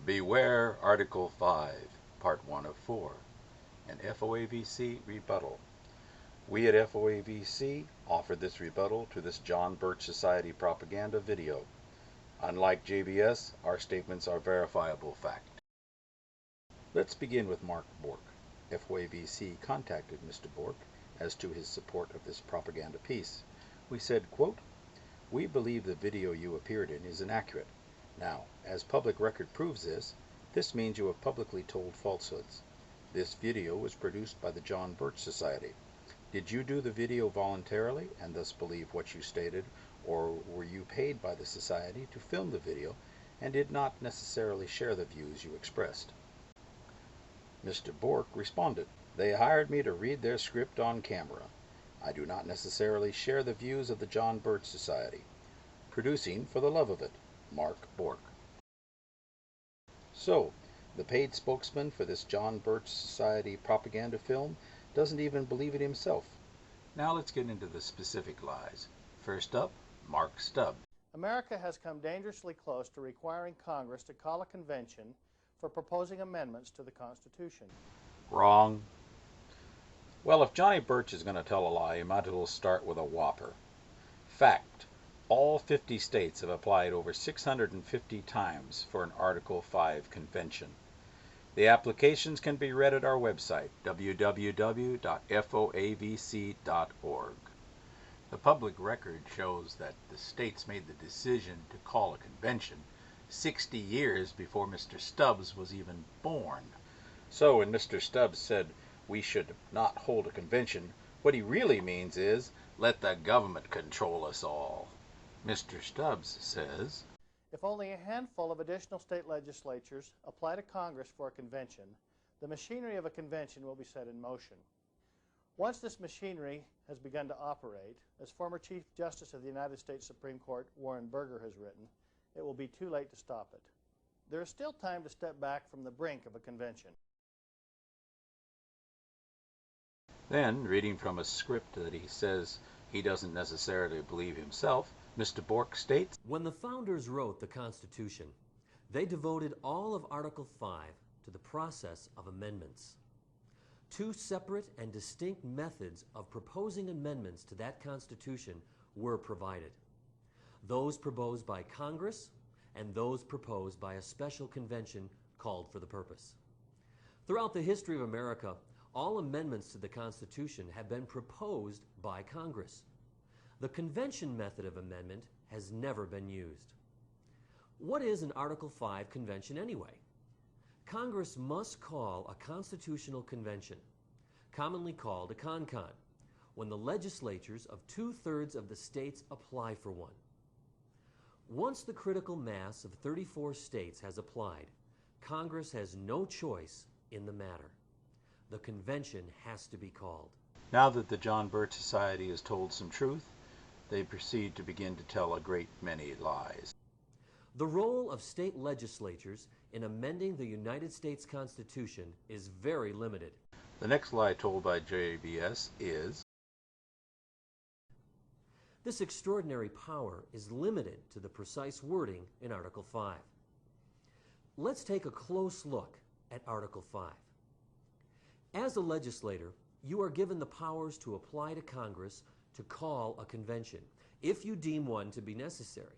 Beware Article 5, Part 1 of 4, an FOAVC rebuttal. We at FOAVC offer this rebuttal to this John Birch Society propaganda video. Unlike JBS, our statements are verifiable fact. Let's begin with Mark Bork. FOAVC contacted Mr. Bork as to his support of this propaganda piece. We said, quote, "We believe the video you appeared in is inaccurate. Now, as public record proves this means you have publicly told falsehoods. This video was produced by the John Birch Society. Did you do the video voluntarily and thus believe what you stated, or were you paid by the Society to film the video and did not necessarily share the views you expressed?" Mr. Bork responded, "They hired me to read their script on camera. I do not necessarily share the views of the John Birch Society. Producing for the love of it. Mark Bork." So, the paid spokesman for this John Birch Society propaganda film doesn't even believe it himself. Now let's get into the specific lies. First up, Mark Stubbs. America has come dangerously close to requiring Congress to call a convention for proposing amendments to the Constitution. Wrong. Well, if Johnny Birch is going to tell a lie, he might as well start with a whopper. Fact. All 50 states have applied over 650 times for an Article 5 convention. The applications can be read at our website, www.foavc.org. The public record shows that the states made the decision to call a convention 60 years before Mr. Stubbs was even born. So when Mr. Stubbs said we should not hold a convention, what he really means is, let the government control us all. Mr. Stubbs says, if only a handful of additional state legislatures apply to Congress for a convention, the machinery of a convention will be set in motion. Once this machinery has begun to operate, as former Chief Justice of the United States Supreme Court Warren Burger has written, it will be too late to stop it. There is still time to step back from the brink of a convention. Then, reading from a script that he says he doesn't necessarily believe himself, Mr. Bork states, when the founders wrote the Constitution, they devoted all of Article 5 to the process of amendments. Two separate and distinct methods of proposing amendments to that Constitution were provided. Those proposed by Congress and those proposed by a special convention called for the purpose. Throughout the history of America, all amendments to the Constitution have been proposed by Congress. The convention method of amendment has never been used. What is an Article 5 convention anyway? Congress must call a constitutional convention, commonly called a con-con, when the legislatures of 2/3 of the states apply for one. Once the critical mass of 34 states has applied, Congress has no choice in the matter. The convention has to be called. Now that the John Birch Society has told some truth, they proceed to begin to tell a great many lies. The role of state legislatures in amending the United States Constitution is very limited. The next lie told by JBS is, this extraordinary power is limited to the precise wording in Article 5. Let's take a close look at Article 5. As a legislator, you are given the powers to apply to Congress to call a convention, if you deem one to be necessary.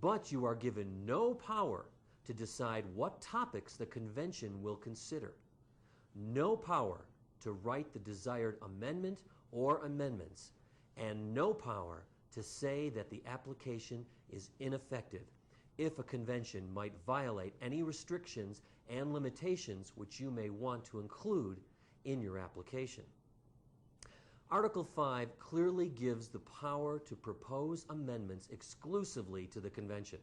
But you are given no power to decide what topics the convention will consider. No power to write the desired amendment or amendments, and no power to say that the application is ineffective if a convention might violate any restrictions and limitations which you may want to include in your application. Article 5 clearly gives the power to propose amendments exclusively to the convention.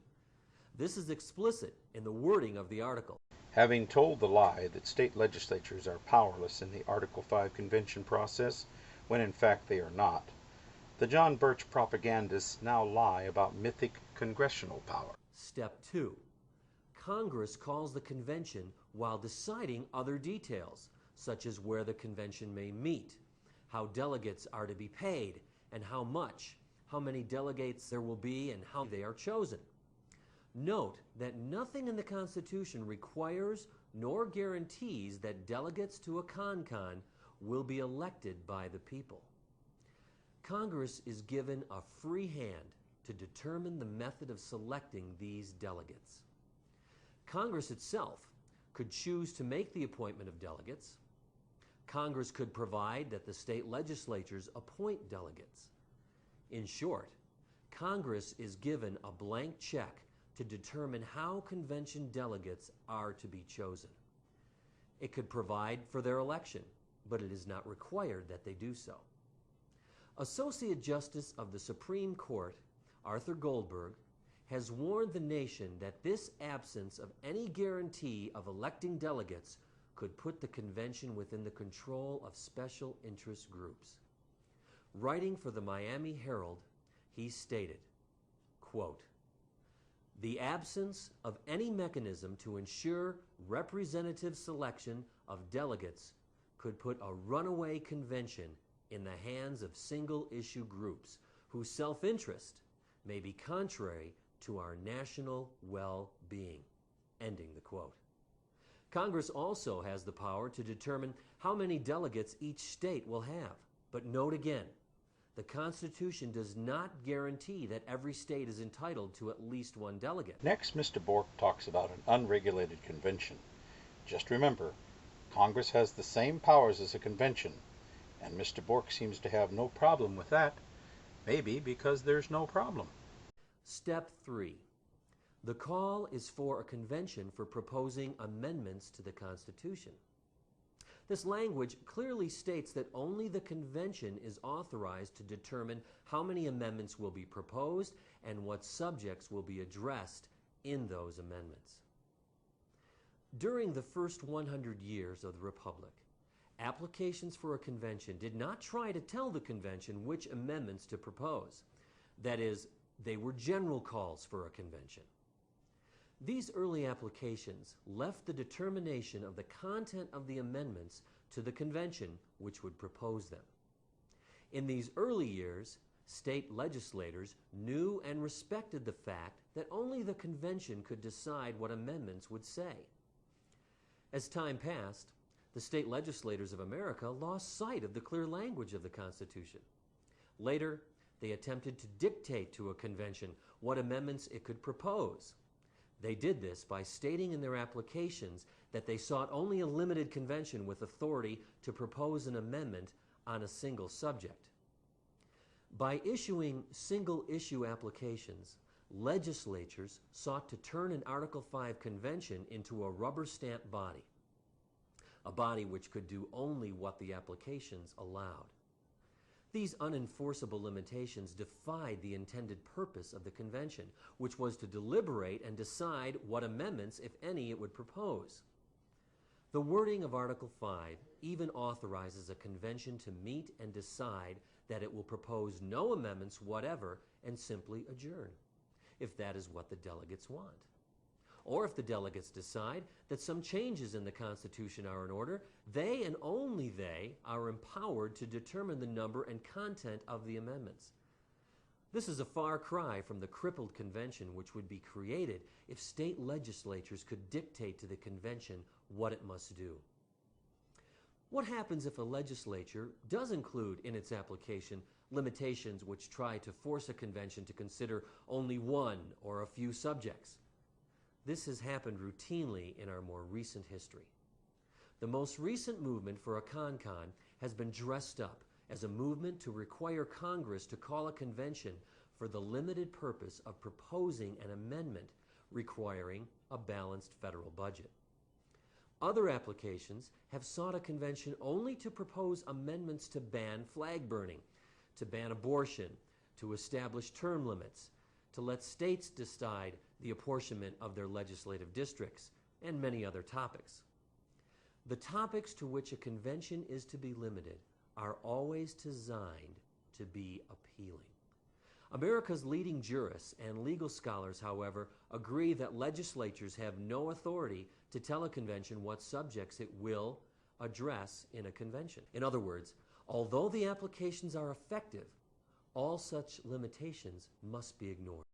This is explicit in the wording of the article. having told the lie that state legislatures are powerless in the Article 5 convention process, when in fact they are not. The John Birch propagandists now lie about mythic congressional power. Step 2. Congress calls the convention while deciding other details, such as where the convention may meet, how delegates are to be paid, and how much, how many delegates there will be, and how they are chosen. Note that nothing in the Constitution requires nor guarantees that delegates to a con will be elected by the people. Congress is given a free hand to determine the method of selecting these delegates. Congress itself could choose to make the appointment of delegates. Congress could provide that the state legislatures appoint delegates. In short, Congress is given a blank check to determine how convention delegates are to be chosen. It could provide for their election, but it is not required that they do so. Associate Justice of the Supreme Court, Arthur Goldberg, has warned the nation that this absence of any guarantee of electing delegates could put the convention within the control of special interest groups. Writing for the Miami Herald, he stated, quote, "The absence of any mechanism to ensure representative selection of delegates could put a runaway convention in the hands of single-issue groups whose self-interest may be contrary to our national well-being." Ending the quote. Congress also has the power to determine how many delegates each state will have. But note again, the Constitution does not guarantee that every state is entitled to at least one delegate. Next, Mr. Bork talks about an unregulated convention. Just remember, Congress has the same powers as a convention, and Mr. Bork seems to have no problem with that. Maybe because there's no problem. Step 3. The call is for a convention for proposing amendments to the Constitution. This language clearly states that only the convention is authorized to determine how many amendments will be proposed and what subjects will be addressed in those amendments. During the first 100 years of the Republic, applications for a convention did not try to tell the convention which amendments to propose. That is, they were general calls for a convention. These early applications left the determination of the content of the amendments to the convention which would propose them. In these early years, state legislators knew and respected the fact that only the convention could decide what amendments would say. As time passed, the state legislators of America lost sight of the clear language of the Constitution. Later, they attempted to dictate to a convention what amendments it could propose. They did this by stating in their applications that they sought only a limited convention with authority to propose an amendment on a single subject. By issuing single-issue applications, legislatures sought to turn an Article 5 convention into a rubber-stamp body, a body which could do only what the applications allowed. These unenforceable limitations defied the intended purpose of the convention, which was to deliberate and decide what amendments, if any, it would propose. The wording of Article 5 even authorizes a convention to meet and decide that it will propose no amendments whatever and simply adjourn, if that is what the delegates want. Or if the delegates decide that some changes in the Constitution are in order, they and only they are empowered to determine the number and content of the amendments. This is a far cry from the crippled convention which would be created if state legislatures could dictate to the convention what it must do. What happens if a legislature does include in its application limitations which try to force a convention to consider only one or a few subjects? This has happened routinely in our more recent history. The most recent movement for a con has been dressed up as a movement to require Congress to call a convention for the limited purpose of proposing an amendment requiring a balanced federal budget. Other applications have sought a convention only to propose amendments to ban flag burning, to ban abortion, to establish term limits, to let states decide the apportionment of their legislative districts, and many other topics. The topics to which a convention is to be limited are always designed to be appealing. America's leading jurists and legal scholars, however, agree that legislatures have no authority to tell a convention what subjects it will address in a convention. In other words, although the applications are effective, all such limitations must be ignored.